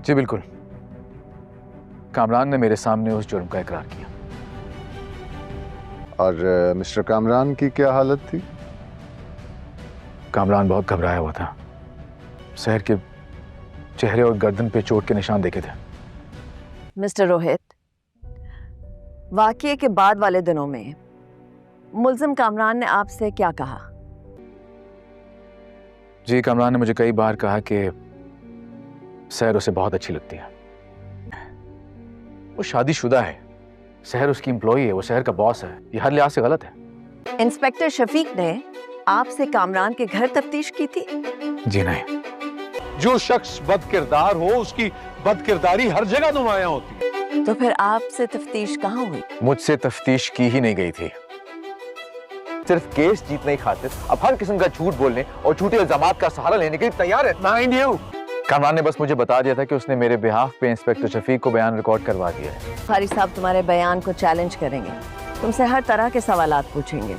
جی بالکل، کامران نے میرے سامنے اس جرم کا اقرار کیا۔ اور مسٹر کامران کی کیا حالت تھی؟ کامران بہت گھبرایا ہوا تھا، سحر کے چہرے اور گردن پہ چوٹ کے نشان دیکھے تھے۔ مسٹر روہت، واقعے کے بعد والے دنوں میں ملزم کامران نے آپ سے کیا کہا؟ جی کامران نے مجھے کئی بار کہا کہ سحر اسے بہت اچھی لگتی ہے، وہ شادی شدہ ہے، سحر اس کی امپلائی ہے، وہ سحر کا باس ہے، یہ ہر لحاظ سے غلط ہے۔ انسپیکٹر شفیق نے آپ سے کامران کے گھر تفتیش کی تھی؟ جی نہیں۔ جو شخص بد کردار ہو اس کی بد کرداری ہر جگہ نمایاں ہوتی ہے۔ تو پھر آپ سے تفتیش کہاں ہوئی؟ مجھ سے تفتیش کی ہی نہیں گئی تھی۔ صرف کیس جیتنے کی خاطر اب ہر قسم کا جھوٹ بولنے اور جھوٹے الزامات کا سہارا لینے کے لیے تیار ہے۔ مائنڈ یو، کامران نے بس مجھے بتا دیا تھا کہ اس نے میرے بہاف پہ انسپیکٹر شفیق کو بیان ریکارڈ کروا دیا ہے۔ بخاری صاحب تمہارے بیان کو چیلنج کریں گے، تم سے ہر طرح کے سوالات پوچھیں گے۔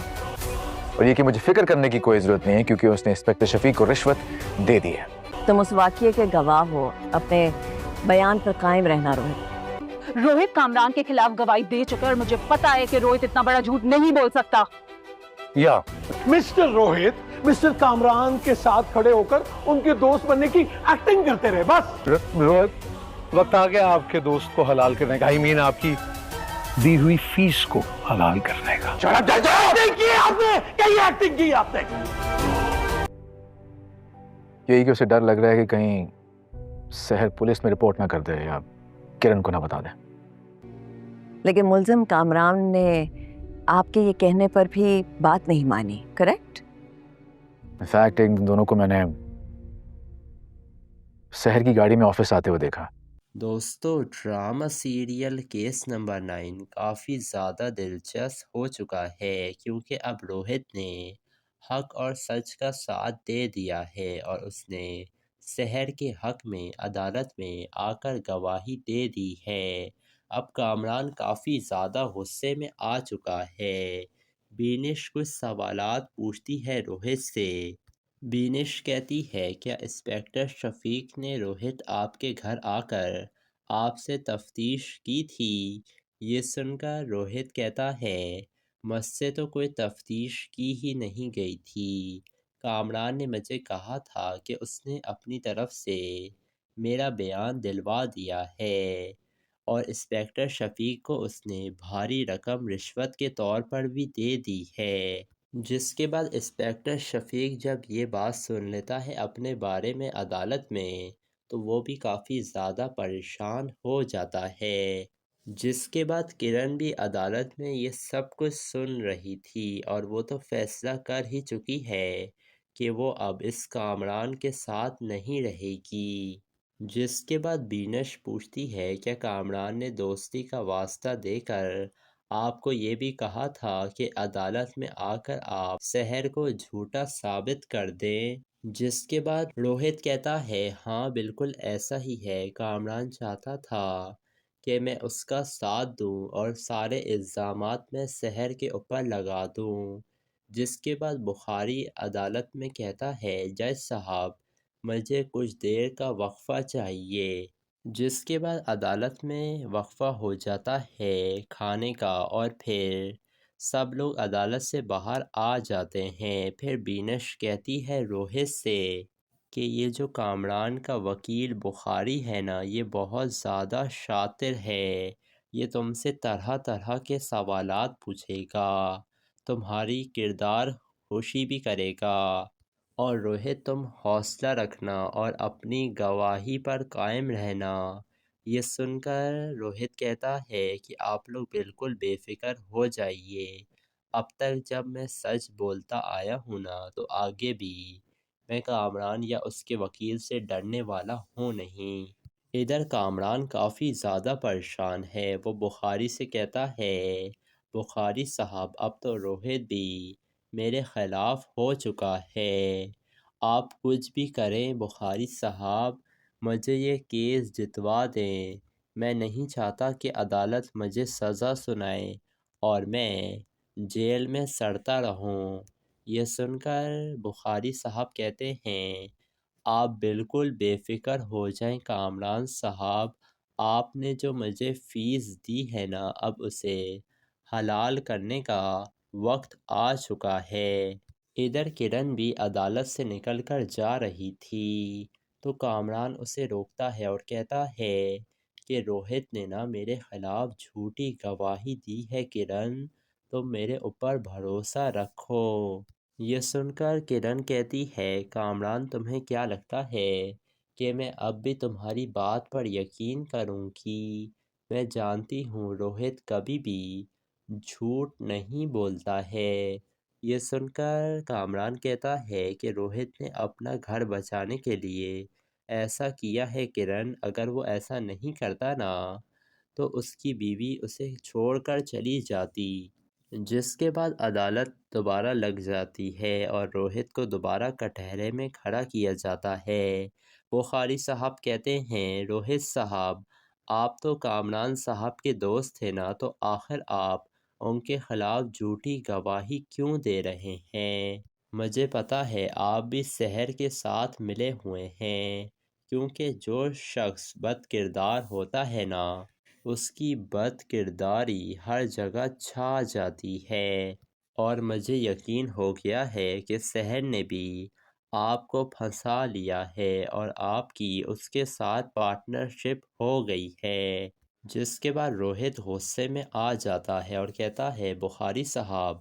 اور یہ کہ مجھے فکر کرنے کی کوئی ضرورت نہیں ہے کیونکہ اس نے انسپیکٹر شفیق کو رشوت دے دی ہے۔ تم اس واقعے کے گواہ ہو، اپنے بیان پر قائم رہنا روہت۔ روہت کامران کے خلاف گواہی دے چکا ہے اور مجھے پتا ہے کہ روہت اتنا بڑا جھوٹ نہیں بول سکتا۔ یا مسٹر روہت مسٹر کامران کے ساتھ کھڑے ہو کر ان کے دوست بننے کی ایکٹنگ کرتے رہے۔ بس روہت، وقت آ گیا آپ کے دوست کو حلال کرنے کا، آئی مین آپ کی دی ہوئی فیس کو حلال کرنے کا۔ ایکٹنگ کی آپ نے۔ یہی کہ اسے ڈر لگ رہا ہے کہ کہیں سحر پولیس میں رپورٹ نہ کر دے یا کرن کو نہ بتا دے۔ لیکن ملزم کامران نے آپ کے یہ کہنے پر بھی بات نہیں مانی، کریکٹ؟ انفیکٹ ان دونوں کو میں نے سحر کی گاڑی میں آفس آتے ہوئے دیکھا۔ دوستو، ڈرامہ سیریل کیس نمبر 9 کافی زیادہ دلچسپ ہو چکا ہے کیونکہ اب روہت نے حق اور سچ کا ساتھ دے دیا ہے اور اس نے سحر کے حق میں عدالت میں آ کر گواہی دے دی ہے۔ اب کامران کافی زیادہ غصے میں آ چکا ہے۔ بینش کچھ سوالات پوچھتی ہے روہت سے۔ بینش کہتی ہے، کیا انسپیکٹر شفیق نے روہت آپ کے گھر آ کر آپ سے تفتیش کی تھی؟ یہ سن کر روہت کہتا ہے، مجھ سے تو کوئی تفتیش کی ہی نہیں گئی تھی۔ کامران نے مجھے کہا تھا کہ اس نے اپنی طرف سے میرا بیان دلوا دیا ہے اور انسپیکٹر شفیق کو اس نے بھاری رقم رشوت کے طور پر بھی دے دی ہے۔ جس کے بعد انسپیکٹر شفیق جب یہ بات سن لیتا ہے اپنے بارے میں عدالت میں تو وہ بھی کافی زیادہ پریشان ہو جاتا ہے۔ جس کے بعد کرن بھی عدالت میں یہ سب کچھ سن رہی تھی اور وہ تو فیصلہ کر ہی چکی ہے کہ وہ اب اس کامران کے ساتھ نہیں رہے گی۔ جس کے بعد بینش پوچھتی ہے، کیا کامران نے دوستی کا واسطہ دے کر آپ کو یہ بھی کہا تھا کہ عدالت میں آ کر آپ سحر کو جھوٹا ثابت کر دیں؟ جس کے بعد روہت کہتا ہے، ہاں بالکل ایسا ہی ہے، کامران چاہتا تھا کہ میں اس کا ساتھ دوں اور سارے الزامات میں سحر کے اوپر لگا دوں۔ جس کے بعد بخاری عدالت میں کہتا ہے، جج صاحب مجھے کچھ دیر کا وقفہ چاہیے۔ جس کے بعد عدالت میں وقفہ ہو جاتا ہے کھانے کا اور پھر سب لوگ عدالت سے باہر آ جاتے ہیں۔ پھر بینش کہتی ہے روہت سے کہ یہ جو کامران کا وکیل بخاری ہے نا، یہ بہت زیادہ شاطر ہے، یہ تم سے طرح طرح کے سوالات پوچھے گا، تمہاری کردار خوشی بھی کرے گا، اور روہت تم حوصلہ رکھنا اور اپنی گواہی پر قائم رہنا۔ یہ سن کر روہت کہتا ہے کہ آپ لوگ بالکل بے فکر ہو جائیے، اب تک جب میں سچ بولتا آیا ہوں نا تو آگے بھی میں کامران یا اس کے وکیل سے ڈرنے والا ہوں نہیں۔ ادھر کامران کافی زیادہ پریشان ہے، وہ بخاری سے کہتا ہے، بخاری صاحب اب تو روہت بھی میرے خلاف ہو چکا ہے، آپ کچھ بھی کریں بخاری صاحب، مجھے یہ کیس جتوا دیں، میں نہیں چاہتا کہ عدالت مجھے سزا سنائے اور میں جیل میں سڑتا رہوں۔ یہ سن کر بخاری صاحب کہتے ہیں، آپ بالکل بے فکر ہو جائیں کامران صاحب، آپ نے جو مجھے فیس دی ہے نا، اب اسے حلال کرنے کا وقت آ چکا ہے۔ ادھر کرن بھی عدالت سے نکل کر جا رہی تھی تو کامران اسے روکتا ہے اور کہتا ہے کہ روہت نے نا میرے خلاف جھوٹی گواہی دی ہے کرن، تم میرے اوپر بھروسہ رکھو۔ یہ سن کر کرن کہتی ہے کامران تمہیں کیا لگتا ہے کہ میں اب بھی تمہاری بات پر یقین کروں گی؟ میں جانتی ہوں روہت کبھی بھی جھوٹ نہیں بولتا ہے۔ یہ سن کر کامران کہتا ہے کہ روہت نے اپنا گھر بچانے کے لیے ایسا کیا ہے کرن، اگر وہ ایسا نہیں کرتا نا تو اس کی بیوی اسے چھوڑ کر چلی جاتی۔ جس کے بعد عدالت دوبارہ لگ جاتی ہے اور روہت کو دوبارہ کٹہرے میں کھڑا کیا جاتا ہے۔ بخاری صاحب کہتے ہیں روہت صاحب، آپ تو کامران صاحب کے دوست تھے نا، تو آخر آپ ان کے خلاف جھوٹی گواہی کیوں دے رہے ہیں؟ مجھے پتہ ہے آپ بھی سحر کے ساتھ ملے ہوئے ہیں، کیونکہ جو شخص بد کردار ہوتا ہے نا، اس کی بد کرداری ہر جگہ چھا جاتی ہے، اور مجھے یقین ہو گیا ہے کہ سحر نے بھی آپ کو پھنسا لیا ہے اور آپ کی اس کے ساتھ پارٹنرشپ ہو گئی ہے۔ جس کے بعد روہت غصے میں آ جاتا ہے اور کہتا ہے بخاری صاحب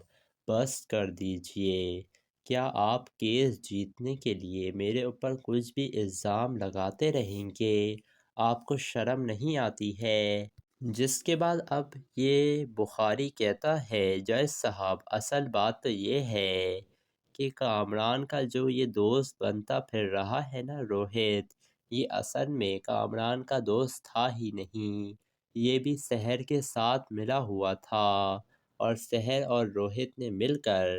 بس کر دیجئے، کیا آپ کیس جیتنے کے لیے میرے اوپر کچھ بھی الزام لگاتے رہیں گے؟ آپ کو شرم نہیں آتی ہے؟ جس کے بعد اب یہ بخاری کہتا ہے جج صاحب اصل بات تو یہ ہے کہ کامران کا جو یہ دوست بنتا پھر رہا ہے نا روہت، یہ اصل میں کامران کا دوست تھا ہی نہیں، یہ بھی سحر کے ساتھ ملا ہوا تھا، اور سحر اور روہت نے مل کر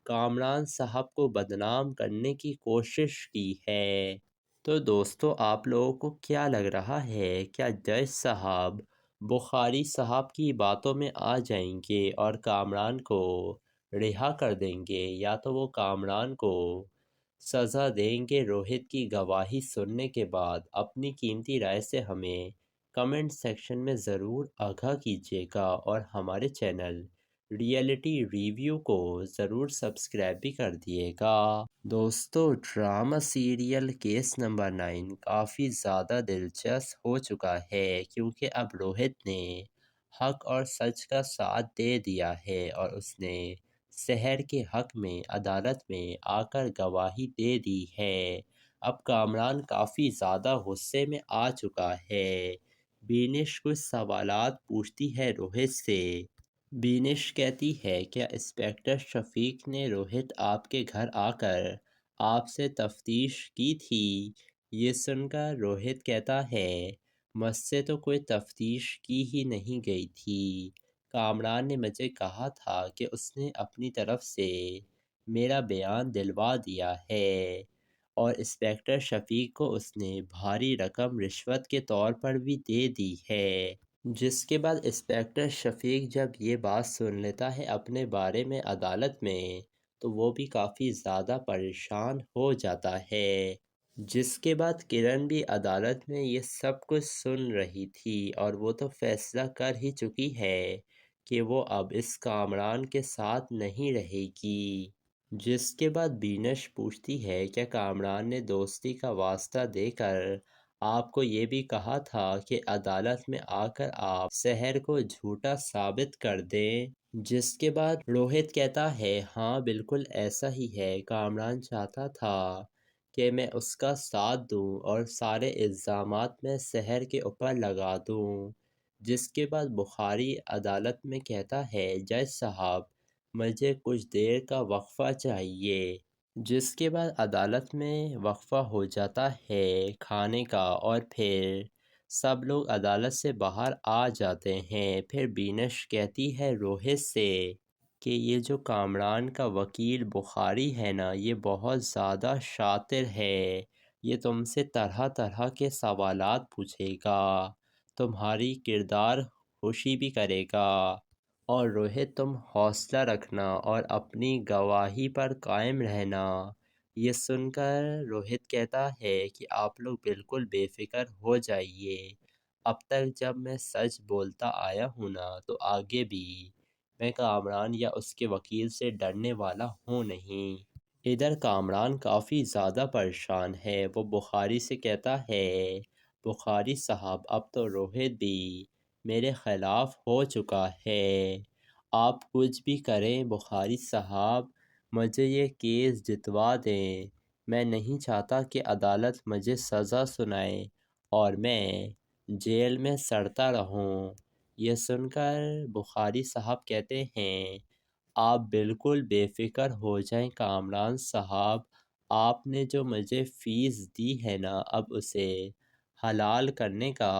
کامران صاحب کو بدنام کرنے کی کوشش کی ہے۔ تو دوستو آپ لوگوں کو کیا لگ رہا ہے، کیا جج صاحب بخاری صاحب کی باتوں میں آ جائیں گے اور کامران کو رہا کر دیں گے، یا تو وہ کامران کو سزا دیں گے روہت کی گواہی سننے کے بعد؟ اپنی قیمتی رائے سے ہمیں کمنٹ سیکشن میں ضرور آگاہ کیجیے گا، اور ہمارے چینل ریئلٹی ریویو کو ضرور سبسکرائب بھی کر دیے گا۔ دوستو ڈرامہ سیریل کیس نمبر 9 کافی زیادہ دلچسپ ہو چکا ہے، کیونکہ اب روہت نے حق اور سچ کا ساتھ دے دیا ہے اور اس نے سحر کے حق میں عدالت میں آ کر گواہی دے دی ہے۔ اب کامران کافی زیادہ غصے میں آ چکا ہے۔ بینش کچھ سوالات پوچھتی ہے روہت سے۔ بینش کہتی ہے کیا انسپکٹر شفیق نے روہت آپ کے گھر آ کر آپ سے تفتیش کی تھی؟ یہ سن کر روہت کہتا ہے مجھ سے تو کوئی تفتیش کی ہی نہیں گئی تھی، کامران نے مجھے کہا تھا کہ اس نے اپنی طرف سے میرا بیان دلوا دیا ہے، اور انسپکٹر شفیق کو اس نے بھاری رقم رشوت کے طور پر بھی دے دی ہے۔ جس کے بعد انسپکٹر شفیق جب یہ بات سن لیتا ہے اپنے بارے میں عدالت میں، تو وہ بھی کافی زیادہ پریشان ہو جاتا ہے۔ جس کے بعد کرن بھی عدالت میں یہ سب کچھ سن رہی تھی، اور وہ تو فیصلہ کر ہی چکی ہے کہ وہ اب اس کامران کے ساتھ نہیں رہے گی۔ جس کے بعد بینش پوچھتی ہے کیا کامران نے دوستی کا واسطہ دے کر آپ کو یہ بھی کہا تھا کہ عدالت میں آ کر آپ سحر کو جھوٹا ثابت کر دیں؟ جس کے بعد روہت کہتا ہے ہاں بالکل ایسا ہی ہے، کامران چاہتا تھا کہ میں اس کا ساتھ دوں اور سارے الزامات میں سحر کے اوپر لگا دوں۔ جس کے بعد بخاری عدالت میں کہتا ہے جج صاحب مجھے کچھ دیر کا وقفہ چاہیے۔ جس کے بعد عدالت میں وقفہ ہو جاتا ہے کھانے کا، اور پھر سب لوگ عدالت سے باہر آ جاتے ہیں۔ پھر بینش کہتی ہے روہت سے کہ یہ جو کامران کا وکیل بخاری ہے نا، یہ بہت زیادہ شاطر ہے، یہ تم سے طرح طرح کے سوالات پوچھے گا، تمہاری کردار خوشی بھی کرے گا، اور روہت تم حوصلہ رکھنا اور اپنی گواہی پر قائم رہنا، یہ سن کر روہت کہتا ہے کہ آپ لوگ بالکل بے فکر ہو جائیے، اب تک جب میں سچ بولتا آیا ہوں نا تو آگے بھی میں کامران یا اس کے وکیل سے ڈرنے والا ہوں نہیں۔ ادھر کامران کافی زیادہ پریشان ہے، وہ بخاری سے کہتا ہے بخاری صاحب اب تو روہت بھی میرے خلاف ہو چکا ہے، آپ کچھ بھی کریں بخاری صاحب، مجھے یہ کیس جتوا دیں، میں نہیں چاہتا کہ عدالت مجھے سزا سنائے اور میں جیل میں سڑتا رہوں۔ یہ سن کر بخاری صاحب کہتے ہیں آپ بالکل بے فکر ہو جائیں کامران صاحب، آپ نے جو مجھے فیس دی ہے نا اب اسے حلال کرنے کا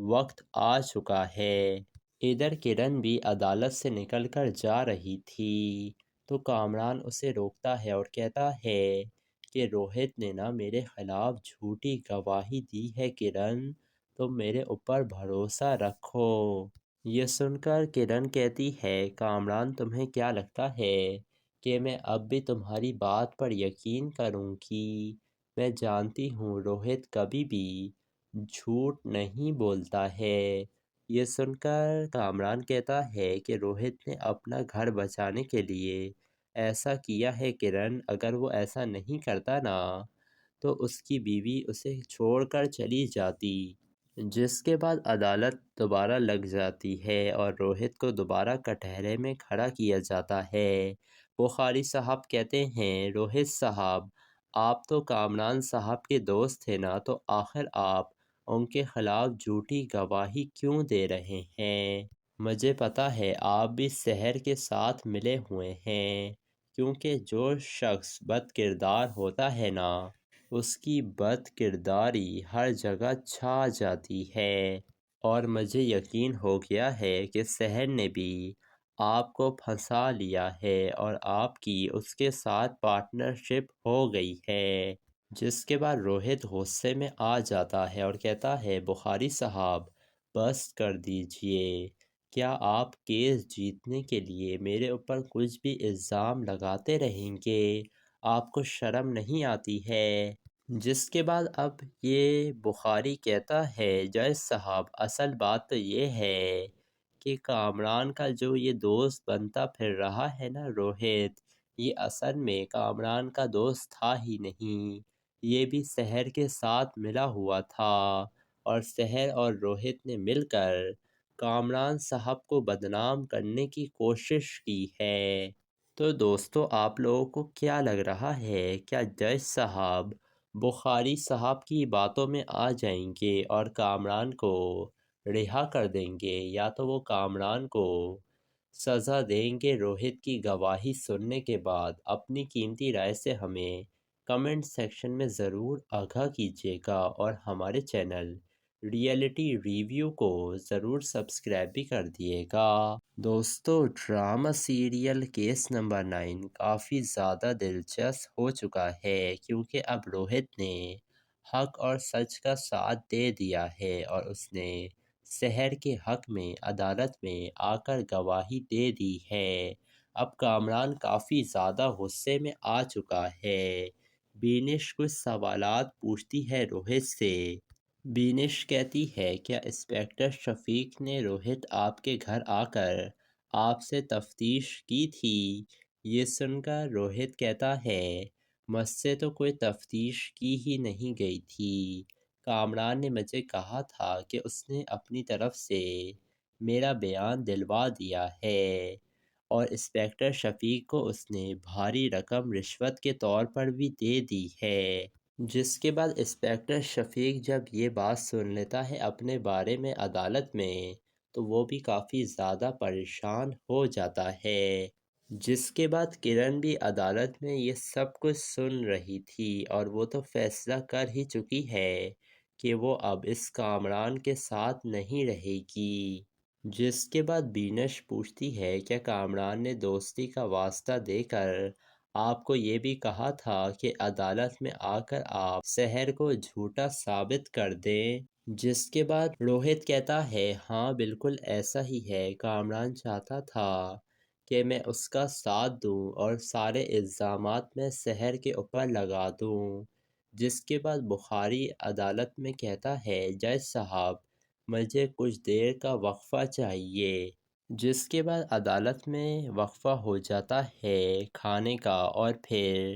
وقت آ چکا ہے۔ ادھر کرن بھی عدالت سے نکل کر جا رہی تھی تو کامران اسے روکتا ہے اور کہتا ہے کہ روہت نے نا میرے خلاف جھوٹی گواہی دی ہے کرن، تم میرے اوپر بھروسہ رکھو۔ یہ سن کر کرن کہتی ہے کامران تمہیں کیا لگتا ہے کہ میں اب بھی تمہاری بات پر یقین کروں گی؟ میں جانتی ہوں روہت کبھی بھی جھوٹ نہیں بولتا ہے۔ یہ سن کر کامران کہتا ہے کہ روہت نے اپنا گھر بچانے کے لیے ایسا کیا ہے کرن، اگر وہ ایسا نہیں کرتا نا تو اس کی بیوی اسے چھوڑ کر چلی جاتی۔ جس کے بعد عدالت دوبارہ لگ جاتی ہے اور روہت کو دوبارہ کٹہرے میں کھڑا کیا جاتا ہے۔ بخاری صاحب کہتے ہیں روہت صاحب آپ تو کامران صاحب کے دوست تھے نا، تو آخر آپ ان کے خلاف جھوٹی گواہی کیوں دے رہے ہیں؟ مجھے پتہ ہے آپ بھی سحر کے ساتھ ملے ہوئے ہیں، کیونکہ جو شخص بد کردار ہوتا ہے نا اس کی بد کرداری ہر جگہ چھا جاتی ہے، اور مجھے یقین ہو گیا ہے کہ سحر نے بھی آپ کو پھنسا لیا ہے اور آپ کی اس کے ساتھ پارٹنرشپ ہو گئی ہے۔ جس کے بعد روہت غصے میں آ جاتا ہے اور کہتا ہے بخاری صاحب بس کر دیجئے، کیا آپ کیس جیتنے کے لیے میرے اوپر کچھ بھی الزام لگاتے رہیں گے؟ آپ کو شرم نہیں آتی ہے؟ جس کے بعد اب یہ بخاری کہتا ہے جج صاحب اصل بات تو یہ ہے کہ کامران کا جو یہ دوست بنتا پھر رہا ہے نا روہت، یہ اصل میں کامران کا دوست تھا ہی نہیں، یہ بھی سحر کے ساتھ ملا ہوا تھا، اور سحر اور روہت نے مل کر کامران صاحب کو بدنام کرنے کی کوشش کی ہے۔ تو دوستو آپ لوگوں کو کیا لگ رہا ہے، کیا جج صاحب بخاری صاحب کی باتوں میں آ جائیں گے اور کامران کو رہا کر دیں گے، یا تو وہ کامران کو سزا دیں گے روہت کی گواہی سننے کے بعد؟ اپنی قیمتی رائے سے ہمیں کمنٹ سیکشن میں ضرور آگاہ کیجیے گا، اور ہمارے چینل ریئلٹی ریویو کو ضرور سبسکرائب بھی کر دیے گا۔ دوستو ڈرامہ سیریل کیس نمبر 9 کافی زیادہ دلچسپ ہو چکا ہے، کیونکہ اب روہت نے حق اور سچ کا ساتھ دے دیا ہے اور اس نے سحر کے حق میں عدالت میں آ کر گواہی دے دی ہے۔ اب کامران کافی زیادہ غصے میں آ چکا ہے۔ بینش کچھ سوالات پوچھتی ہے روہت سے۔ بینش کہتی ہے کیا انسپکٹر شفیق نے روہت آپ کے گھر آ کر آپ سے تفتیش کی تھی؟ یہ سن کر روہت کہتا ہے مجھ سے تو کوئی تفتیش کی ہی نہیں گئی تھی، کامران نے مجھے کہا تھا کہ اس نے اپنی طرف سے میرا بیان دلوا دیا ہے، اور انسپکٹر شفیق کو اس نے بھاری رقم رشوت کے طور پر بھی دے دی ہے۔ جس کے بعد انسپکٹر شفیق جب یہ بات سن لیتا ہے اپنے بارے میں عدالت میں، تو وہ بھی کافی زیادہ پریشان ہو جاتا ہے۔ جس کے بعد کرن بھی عدالت میں یہ سب کچھ سن رہی تھی، اور وہ تو فیصلہ کر ہی چکی ہے کہ وہ اب اس کامران کے ساتھ نہیں رہے گی۔ جس کے بعد بینش پوچھتی ہے کیا کامران نے دوستی کا واسطہ دے کر آپ کو یہ بھی کہا تھا کہ عدالت میں آ کر آپ سحر کو جھوٹا ثابت کر دیں؟ جس کے بعد روہت کہتا ہے ہاں بالکل ایسا ہی ہے، کامران چاہتا تھا کہ میں اس کا ساتھ دوں اور سارے الزامات میں سحر کے اوپر لگا دوں۔ جس کے بعد بخاری عدالت میں کہتا ہے جج صاحب مجھے کچھ دیر کا وقفہ چاہیے، جس کے بعد عدالت میں وقفہ ہو جاتا ہے کھانے کا، اور پھر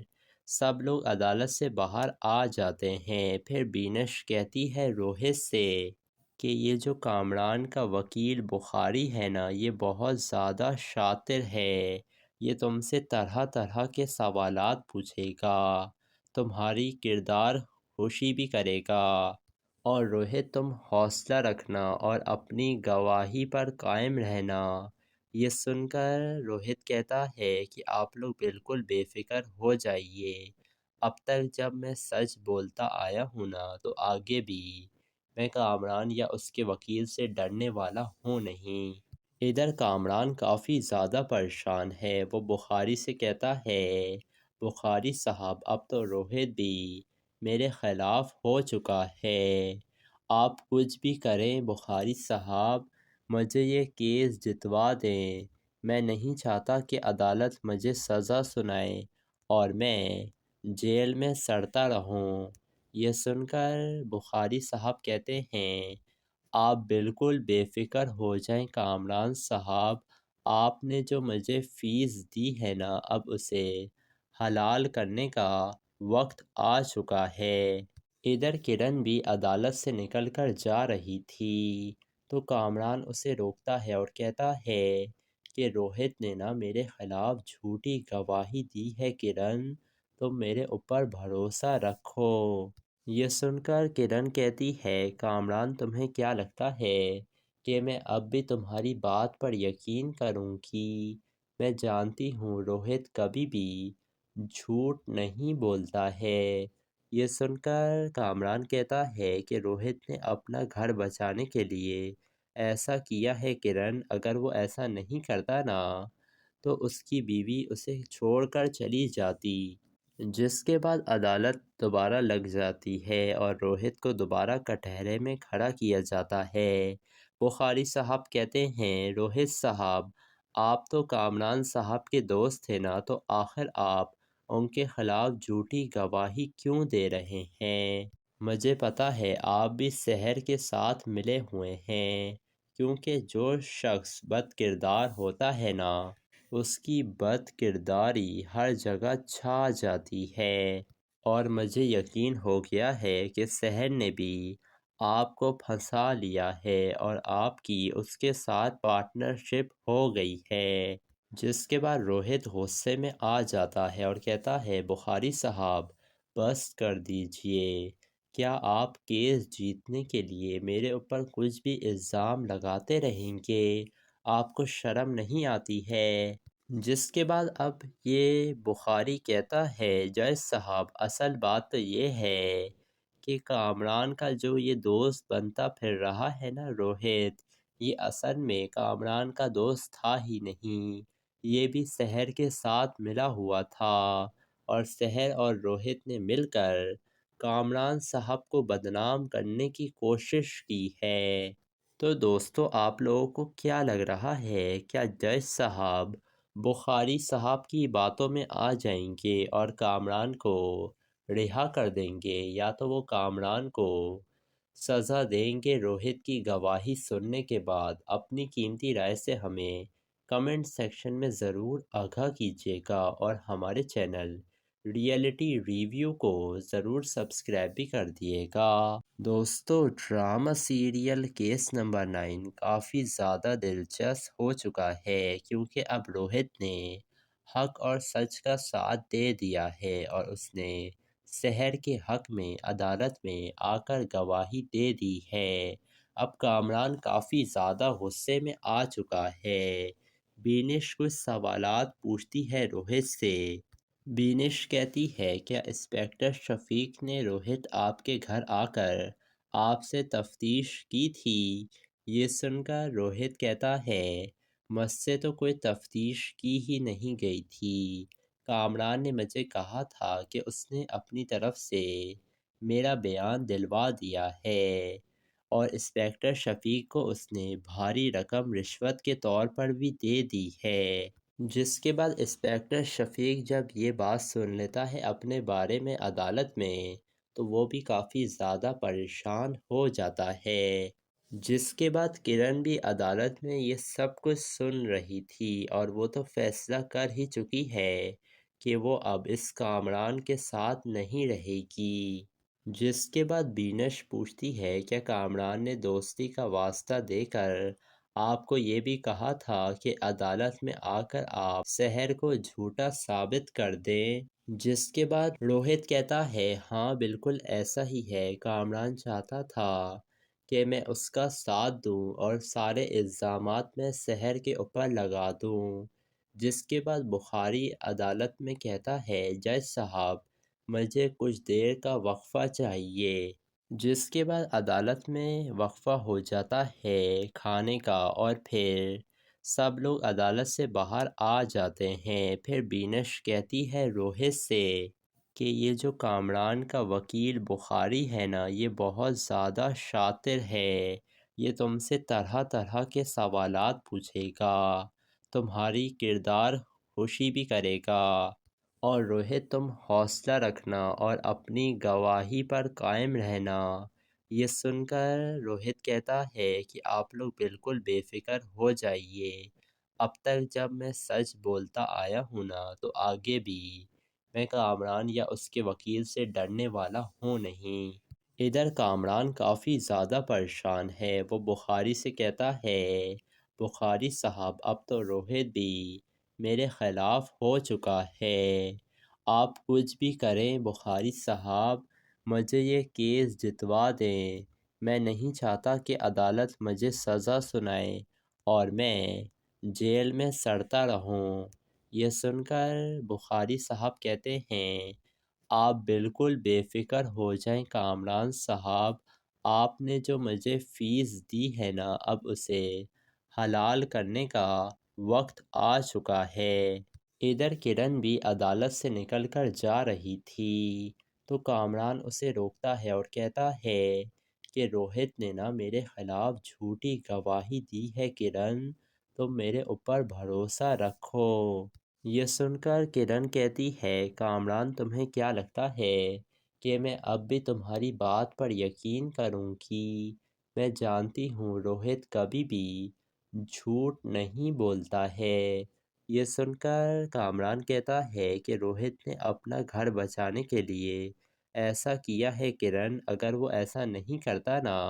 سب لوگ عدالت سے باہر آ جاتے ہیں۔ پھر بینش کہتی ہے روہت سے کہ یہ جو کامران کا وکیل بخاری ہے نا، یہ بہت زیادہ شاطر ہے، یہ تم سے طرح طرح کے سوالات پوچھے گا، تمہاری کردار خوشی بھی کرے گا، اور روہت تم حوصلہ رکھنا اور اپنی گواہی پر قائم رہنا۔ یہ سن کر روہت کہتا ہے کہ آپ لوگ بالکل بے فکر ہو جائیے، اب تک جب میں سچ بولتا آیا ہوں نا تو آگے بھی میں کامران یا اس کے وکیل سے ڈرنے والا ہوں نہیں۔ ادھر کامران کافی زیادہ پریشان ہے، وہ بخاری سے کہتا ہے بخاری صاحب اب تو روہت بھی میرے خلاف ہو چکا ہے، آپ کچھ بھی کریں بخاری صاحب، مجھے یہ کیس جتوا دیں، میں نہیں چاہتا کہ عدالت مجھے سزا سنائے اور میں جیل میں سڑتا رہوں۔ یہ سن کر بخاری صاحب کہتے ہیں آپ بالکل بے فکر ہو جائیں کامران صاحب، آپ نے جو مجھے فیس دی ہے نا اب اسے حلال کرنے کا وقت آ چکا ہے۔ ادھر کرن بھی عدالت سے نکل کر جا رہی تھی تو کامران اسے روکتا ہے اور کہتا ہے کہ روہت نے نا میرے خلاف جھوٹی گواہی دی ہے کرن، تم میرے اوپر بھروسہ رکھو۔ یہ سن کر کرن کہتی ہے کامران تمہیں کیا لگتا ہے کہ میں اب بھی تمہاری بات پر یقین کروں گی؟ میں جانتی ہوں روہت کبھی بھی جھوٹ نہیں بولتا ہے۔ یہ سن کر کامران کہتا ہے کہ روہت نے اپنا گھر بچانے کے لیے ایسا کیا ہے کرن، اگر وہ ایسا نہیں کرتا نا تو اس کی بیوی اسے چھوڑ کر چلی جاتی۔ جس کے بعد عدالت دوبارہ لگ جاتی ہے اور روہت کو دوبارہ کٹہرے میں کھڑا کیا جاتا ہے۔ بخاری صاحب کہتے ہیں روہت صاحب آپ تو کامران صاحب کے دوست تھے نا، تو آخر آپ ان کے خلاف جھوٹی گواہی کیوں دے رہے ہیں؟ مجھے پتہ ہے آپ بھی سحر کے ساتھ ملے ہوئے ہیں، کیونکہ جو شخص بد کردار ہوتا ہے نا اس کی بد کرداری ہر جگہ چھا جاتی ہے، اور مجھے یقین ہو گیا ہے کہ سحر نے بھی آپ کو پھنسا لیا ہے اور آپ کی اس کے ساتھ پارٹنرشپ ہو گئی ہے۔ جس کے بعد روہت غصے میں آ جاتا ہے اور کہتا ہے بخاری صاحب بس کر دیجئے، کیا آپ کیس جیتنے کے لیے میرے اوپر کچھ بھی الزام لگاتے رہیں گے؟ آپ کو شرم نہیں آتی ہے؟ جس کے بعد اب یہ بخاری کہتا ہے جج صاحب اصل بات تو یہ ہے کہ کامران کا جو یہ دوست بنتا پھر رہا ہے نا روہت، یہ اصل میں کامران کا دوست تھا ہی نہیں، یہ بھی سحر کے ساتھ ملا ہوا تھا، اور سحر اور روہت نے مل کر کامران صاحب کو بدنام کرنے کی کوشش کی ہے۔ تو دوستو آپ لوگوں کو کیا لگ رہا ہے، کیا جج صاحب بخاری صاحب کی باتوں میں آ جائیں گے اور کامران کو رہا کر دیں گے، یا تو وہ کامران کو سزا دیں گے روہت کی گواہی سننے کے بعد؟ اپنی قیمتی رائے سے ہمیں کمنٹ سیکشن میں ضرور آگاہ کیجیے گا، اور ہمارے چینل ریئلٹی ریویو کو ضرور سبسکرائب بھی کر دیے گا۔ دوستو ڈرامہ سیریل کیس نمبر 9 کافی زیادہ دلچسپ ہو چکا ہے، کیونکہ اب روہت نے حق اور سچ کا ساتھ دے دیا ہے اور اس نے سحر کے حق میں عدالت میں آ کر گواہی دے دی ہے۔ اب کامران کافی زیادہ غصے میں آ چکا ہے۔ بینش کچھ سوالات پوچھتی ہے روہت سے۔ بینش کہتی ہے کیا انسپکٹر شفیق نے روہت آپ کے گھر آ کر آپ سے تفتیش کی تھی؟ یہ سن کر روہت کہتا ہے مجھ سے تو کوئی تفتیش کی ہی نہیں گئی تھی، کامران نے مجھے کہا تھا کہ اس نے اپنی طرف سے میرا بیان دلوا دیا ہے، اور انسپکٹر شفیق کو اس نے بھاری رقم رشوت کے طور پر بھی دے دی ہے۔ جس کے بعد انسپیکٹر شفیق جب یہ بات سن لیتا ہے اپنے بارے میں عدالت میں تو وہ بھی کافی زیادہ پریشان ہو جاتا ہے۔ جس کے بعد کرن بھی عدالت میں یہ سب کچھ سن رہی تھی اور وہ تو فیصلہ کر ہی چکی ہے کہ وہ اب اس کامران کے ساتھ نہیں رہے گی۔ جس کے بعد بینش پوچھتی ہے کیا کامران نے دوستی کا واسطہ دے کر آپ کو یہ بھی کہا تھا کہ عدالت میں آ کر آپ سحر کو جھوٹا ثابت کر دیں؟ جس کے بعد روہت کہتا ہے ہاں بالکل ایسا ہی ہے، کامران چاہتا تھا کہ میں اس کا ساتھ دوں اور سارے الزامات میں سحر کے اوپر لگا دوں۔ جس کے بعد بخاری عدالت میں کہتا ہے جج صاحب مجھے کچھ دیر کا وقفہ چاہیے۔ جس کے بعد عدالت میں وقفہ ہو جاتا ہے کھانے کا اور پھر سب لوگ عدالت سے باہر آ جاتے ہیں۔ پھر بینش کہتی ہے روہت سے کہ یہ جو کامران کا وکیل بخاری ہے نا یہ بہت زیادہ شاطر ہے، یہ تم سے طرح طرح کے سوالات پوچھے گا، تمہاری کردار خوشی بھی کرے گا، اور روہت تم حوصلہ رکھنا اور اپنی گواہی پر قائم رہنا۔ یہ سن کر روہت کہتا ہے کہ آپ لوگ بالکل بے فکر ہو جائیے، اب تک جب میں سچ بولتا آیا ہوں نا تو آگے بھی میں کامران یا اس کے وکیل سے ڈرنے والا ہوں نہیں۔ ادھر کامران کافی زیادہ پریشان ہے، وہ بخاری سے کہتا ہے بخاری صاحب اب تو روہت بھی میرے خلاف ہو چکا ہے، آپ کچھ بھی کریں بخاری صاحب مجھے یہ کیس جتوا دیں، میں نہیں چاہتا کہ عدالت مجھے سزا سنائے اور میں جیل میں سڑتا رہوں۔ یہ سن کر بخاری صاحب کہتے ہیں آپ بالکل بے فکر ہو جائیں کامران صاحب، آپ نے جو مجھے فیس دی ہے نا اب اسے حلال کرنے کا وقت آ چکا ہے۔ ادھر کرن بھی عدالت سے نکل کر جا رہی تھی تو کامران اسے روکتا ہے اور کہتا ہے کہ روہت نے نا میرے خلاف جھوٹی گواہی دی ہے کرن، تم میرے اوپر بھروسہ رکھو۔ یہ سن کر کرن کہتی ہے کامران تمہیں کیا لگتا ہے کہ میں اب بھی تمہاری بات پر یقین کروں گی؟ میں جانتی ہوں روہت کبھی بھی جھوٹ نہیں بولتا ہے۔ یہ سن کر کامران کہتا ہے کہ روہت نے اپنا گھر بچانے کے لیے ایسا کیا ہے کرن، اگر وہ ایسا نہیں کرتا نا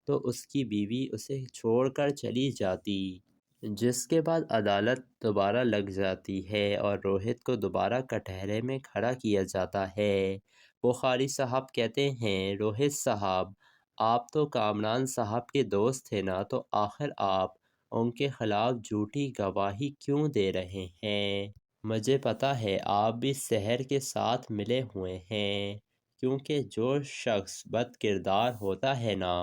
تو اس کی بیوی اسے چھوڑ کر چلی جاتی۔ جس کے بعد عدالت دوبارہ لگ جاتی ہے اور روہت کو دوبارہ کٹہرے میں کھڑا کیا جاتا ہے۔ بخاری صاحب کہتے ہیں روہت صاحب آپ تو کامران صاحب کے دوست تھے نا تو آخر آپ ان کے خلاف جھوٹی گواہی کیوں دے رہے ہیں؟ مجھے پتہ ہے آپ بھی سحر کے ساتھ ملے ہوئے ہیں، کیونکہ جو شخص بد کردار ہوتا ہے نا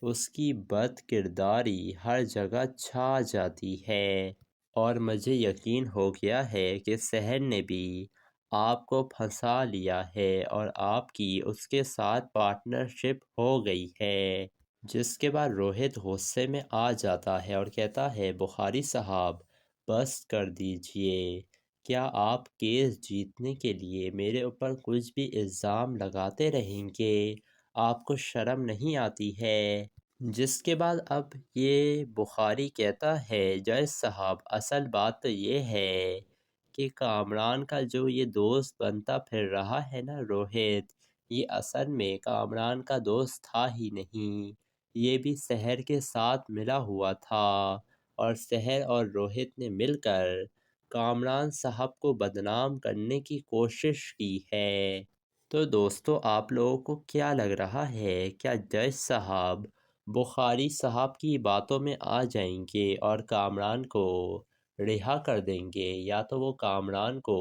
اس کی بد کرداری ہر جگہ چھا جاتی ہے، اور مجھے یقین ہو گیا ہے کہ سحر نے بھی آپ کو پھنسا لیا ہے اور آپ کی اس کے ساتھ پارٹنرشپ ہو گئی ہے۔ جس کے بعد روہت غصے میں آ جاتا ہے اور کہتا ہے بخاری صاحب بس کر دیجئے، کیا آپ کیس جیتنے کے لیے میرے اوپر کچھ بھی الزام لگاتے رہیں گے؟ آپ کو شرم نہیں آتی ہے؟ جس کے بعد اب یہ بخاری کہتا ہے جج صاحب اصل بات تو یہ ہے کہ کامران کا جو یہ دوست بنتا پھر رہا ہے نا روہت، یہ اصل میں کامران کا دوست تھا ہی نہیں، یہ بھی سحر کے ساتھ ملا ہوا تھا، اور سحر اور روہت نے مل کر کامران صاحب کو بدنام کرنے کی کوشش کی ہے۔ تو دوستو آپ لوگوں کو کیا لگ رہا ہے، کیا جج صاحب بخاری صاحب کی باتوں میں آ جائیں گے اور کامران کو رہا کر دیں گے، یا تو وہ کامران کو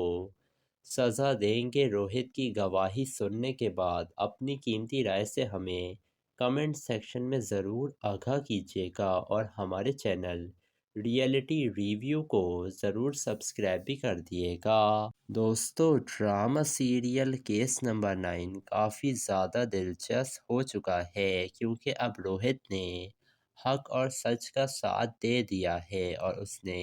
سزا دیں گے روہت کی گواہی سننے کے بعد؟ اپنی قیمتی رائے سے ہمیں کمنٹ سیکشن میں ضرور آگاہ کیجیے گا، اور ہمارے چینل ریئلٹی ریویو کو ضرور سبسکرائب بھی کر دیے گا۔ دوستو ڈرامہ سیریل کیس نمبر 9 کافی زیادہ دلچسپ ہو چکا ہے، کیونکہ اب روہت نے حق اور سچ کا ساتھ دے دیا ہے اور اس نے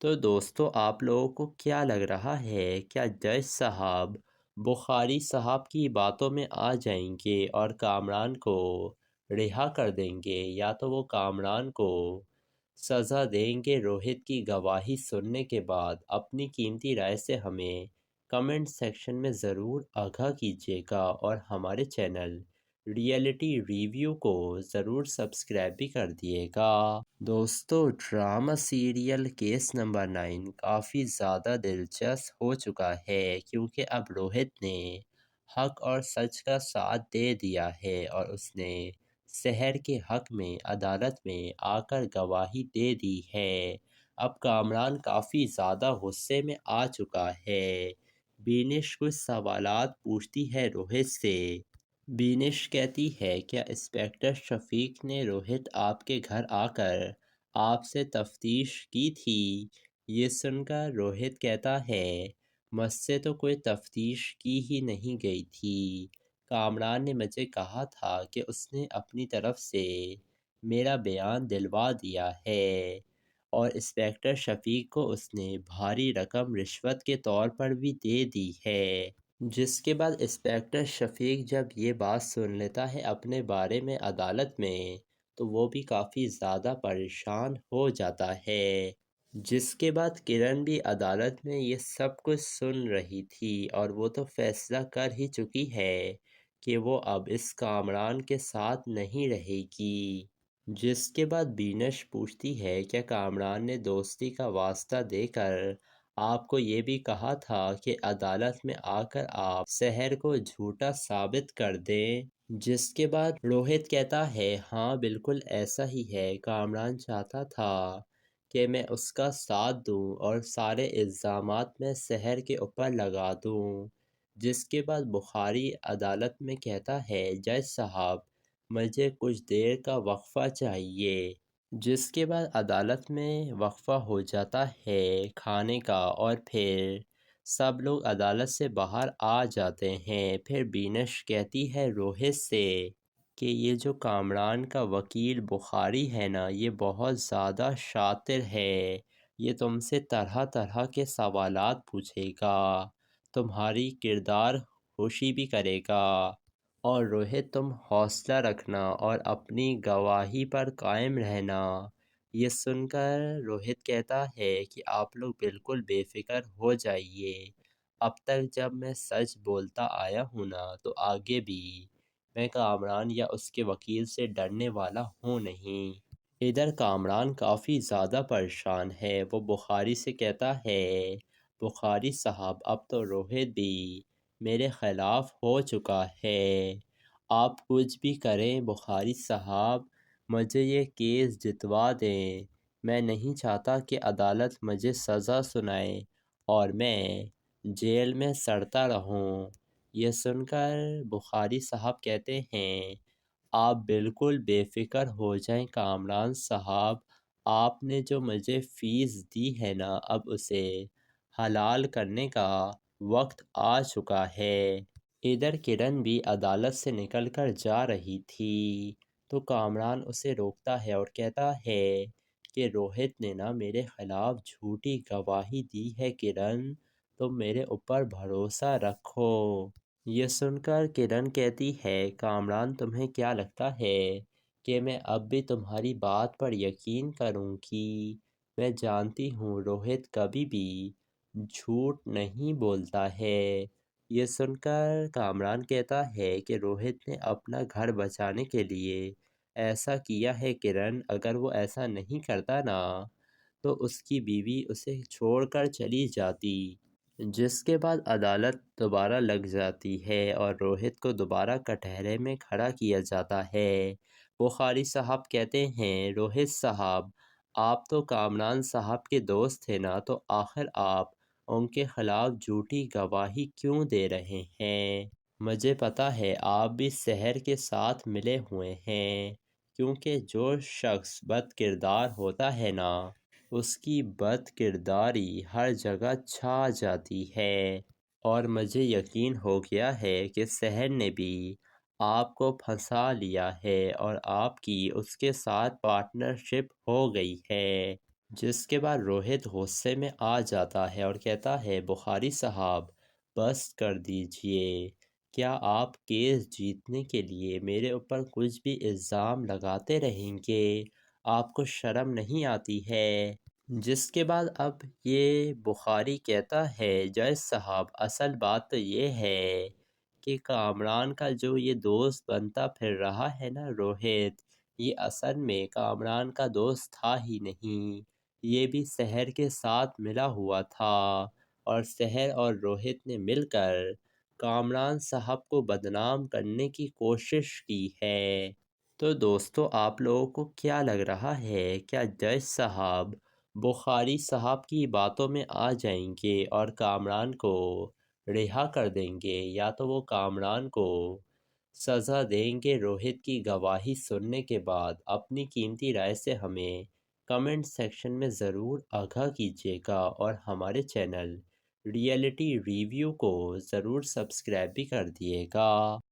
تو دوستو آپ لوگوں کو کیا لگ رہا ہے، کیا جج صاحب بخاری صاحب کی باتوں میں آ جائیں گے اور کامران کو رہا کر دیں گے، یا تو وہ کامران کو سزا دیں گے؟ روہت کی گواہی سننے کے بعد اپنی قیمتی رائے سے ہمیں کمنٹ سیکشن میں ضرور آگاہ کیجیے گا، اور ہمارے چینل ریئلٹی ریویو کو ضرور سبسکرائب بھی کر دیے گا۔ دوستو ڈرامہ سیریل کیس نمبر 9 کافی زیادہ دلچسپ ہو چکا ہے، کیونکہ اب روہت نے حق اور سچ کا ساتھ دے دیا ہے اور اس نے سحر کے حق میں عدالت میں آ کر گواہی دے دی ہے۔ اب کامران کافی زیادہ غصے میں آ چکا ہے۔ بینش کچھ سوالات پوچھتی ہے روہت سے۔ بینش کہتی ہے، کیا انسپکٹر شفیق نے روہت آپ کے گھر آ کر آپ سے تفتیش کی تھی؟ یہ سن کر روہت کہتا ہے، مجھ سے تو کوئی تفتیش کی ہی نہیں گئی تھی۔ کامران نے مجھے کہا تھا کہ اس نے اپنی طرف سے میرا بیان دلوا دیا ہے، اور انسپکٹر شفیق کو اس نے بھاری رقم رشوت کے طور پر بھی دے دی ہے۔ جس کے بعد انسپکٹر شفیق جب یہ بات سن لیتا ہے اپنے بارے میں عدالت میں، تو وہ بھی کافی زیادہ پریشان ہو جاتا ہے۔ جس کے بعد کرن بھی عدالت میں یہ سب کچھ سن رہی تھی، اور وہ تو فیصلہ کر ہی چکی ہے کہ وہ اب اس کامران کے ساتھ نہیں رہے گی۔ جس کے بعد بینش پوچھتی ہے، کیا کامران نے دوستی کا واسطہ دے کر آپ کو یہ بھی کہا تھا کہ عدالت میں آ کر آپ سحر کو جھوٹا ثابت کر دیں؟ جس کے بعد روہت کہتا ہے، ہاں بالکل ایسا ہی ہے، کامران چاہتا تھا کہ میں اس کا ساتھ دوں اور سارے الزامات میں سحر کے اوپر لگا دوں۔ جس کے بعد بخاری عدالت میں کہتا ہے، جج صاحب مجھے کچھ دیر کا وقفہ چاہیے۔ جس کے بعد عدالت میں وقفہ ہو جاتا ہے کھانے کا، اور پھر سب لوگ عدالت سے باہر آ جاتے ہیں۔ پھر بینش کہتی ہے روہت سے کہ یہ جو کامران کا وکیل بخاری ہے نا، یہ بہت زیادہ شاطر ہے، یہ تم سے طرح طرح کے سوالات پوچھے گا، تمہاری کردار خوشی بھی کرے گا، اور روہت تم حوصلہ رکھنا اور اپنی گواہی پر قائم رہنا۔ یہ سن کر روہت کہتا ہے کہ آپ لوگ بالکل بے فکر ہو جائیے، اب تک جب میں سچ بولتا آیا ہوں نا، تو آگے بھی میں کامران یا اس کے وکیل سے ڈرنے والا ہوں نہیں۔ ادھر کامران کافی زیادہ پریشان ہے، وہ بخاری سے کہتا ہے، بخاری صاحب اب تو روہت بھی میرے خلاف ہو چکا ہے، آپ کچھ بھی کریں بخاری صاحب، مجھے یہ کیس جتوا دیں، میں نہیں چاہتا کہ عدالت مجھے سزا سنائے اور میں جیل میں سڑتا رہوں۔ یہ سن کر بخاری صاحب کہتے ہیں، آپ بالکل بے فکر ہو جائیں کامران صاحب، آپ نے جو مجھے فیس دی ہے نا، اب اسے حلال کرنے کا وقت آ چکا ہے۔ ادھر کرن بھی عدالت سے نکل کر جا رہی تھی، تو کامران اسے روکتا ہے اور کہتا ہے کہ روہت نے نا میرے خلاف جھوٹی گواہی دی ہے کرن، تم میرے اوپر بھروسہ رکھو۔ یہ سن کر کرن کہتی ہے، کامران تمہیں کیا لگتا ہے کہ میں اب بھی تمہاری بات پر یقین کروں گی؟ میں جانتی ہوں روہت کبھی بھی جھوٹ نہیں بولتا ہے۔ یہ سن کر کامران کہتا ہے کہ روہت نے اپنا گھر بچانے کے لیے ایسا کیا ہے کرن، اگر وہ ایسا نہیں کرتا نا، تو اس کی بیوی اسے چھوڑ کر چلی جاتی۔ جس کے بعد عدالت دوبارہ لگ جاتی ہے اور روہت کو دوبارہ کٹہرے میں کھڑا کیا جاتا ہے۔ بخاری صاحب کہتے ہیں، روہت صاحب آپ تو کامران صاحب کے دوست تھے نا، تو آخر آپ ان کے خلاف جھوٹی گواہی کیوں دے رہے ہیں؟ مجھے پتا ہے آپ بھی سحر کے ساتھ ملے ہوئے ہیں، کیونکہ جو شخص بد کردار ہوتا ہے نا، اس کی بد کرداری ہر جگہ چھا جاتی ہے، اور مجھے یقین ہو گیا ہے کہ سحر نے بھی آپ کو پھنسا لیا ہے اور آپ کی اس کے ساتھ پارٹنرشپ ہو گئی ہے۔ جس کے بعد روہت غصے میں آ جاتا ہے اور کہتا ہے بخاری صاحب بس کر دیجئے، کیا آپ کیس جیتنے کے لیے میرے اوپر کچھ بھی الزام لگاتے رہیں گے؟ آپ کو شرم نہیں آتی ہے؟ جس کے بعد اب یہ بخاری کہتا ہے جج صاحب اصل بات تو یہ ہے کہ کامران کا جو یہ دوست بنتا پھر رہا ہے نا روہت، یہ اصل میں کامران کا دوست تھا ہی نہیں، یہ بھی سحر کے ساتھ ملا ہوا تھا، اور سحر اور روہت نے مل کر کامران صاحب کو بدنام کرنے کی کوشش کی ہے۔ تو دوستو آپ لوگوں کو کیا لگ رہا ہے، کیا جج صاحب بخاری صاحب کی باتوں میں آ جائیں گے اور کامران کو رہا کر دیں گے، یا تو وہ کامران کو سزا دیں گے روہت کی گواہی سننے کے بعد؟ اپنی قیمتی رائے سے ہمیں کمنٹ سیکشن میں ضرور آگاہ کیجیے گا، اور ہمارے چینل ریئلٹی ریویو کو ضرور سبسکرائب بھی کر دیے گا۔